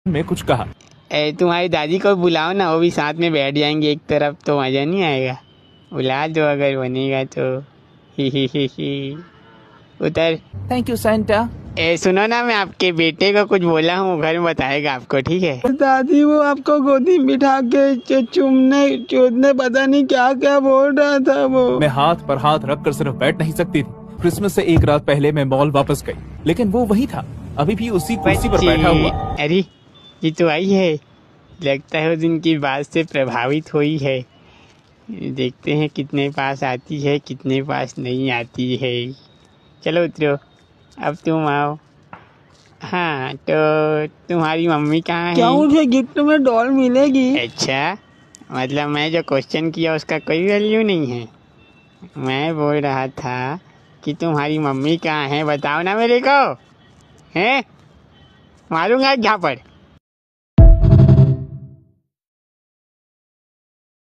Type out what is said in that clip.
में कुछ कहा। तुम्हारी दादी को बुलाओ ना, वो भी साथ में बैठ जाएंगे एक तरफ, तो मज़ा नहीं आएगा। बुला दो अगर बनेगा तो। ही उधर। Thank you Santa. सुनो ना, मैं आपके बेटे को कुछ बोला हूँ, घर में बताएगा आपको, ठीक है? दादी वो आपको गोदी में बिठा के चूमने चूदने पता नहीं क्या क्या बोल रहा था वो। मैं हाथ पर हाथ रखकर सिर्फ बैठ नहीं सकती थी। क्रिसमस से एक रात पहले मैं मॉल वापस गई, लेकिन वो वही था, अभी भी उसी कुर्सी पर बैठा हुआ। अरे ये तो आई है, लगता है उस दिन की बात से प्रभावित हुई है। देखते हैं कितने पास आती है, कितने पास नहीं आती है। चलो उतरो, अब तुम आओ। हाँ तो तुम्हारी मम्मी कहाँ है? क्या मुझे गिफ्ट में डॉल मिलेगी? अच्छा, मतलब मैं जो क्वेश्चन किया उसका कोई वैल्यू नहीं है। मैं बोल रहा था कि तुम्हारी मम्मी कहाँ है, बताओ ना मेरे को। हैं? मारूंगा क्या पर?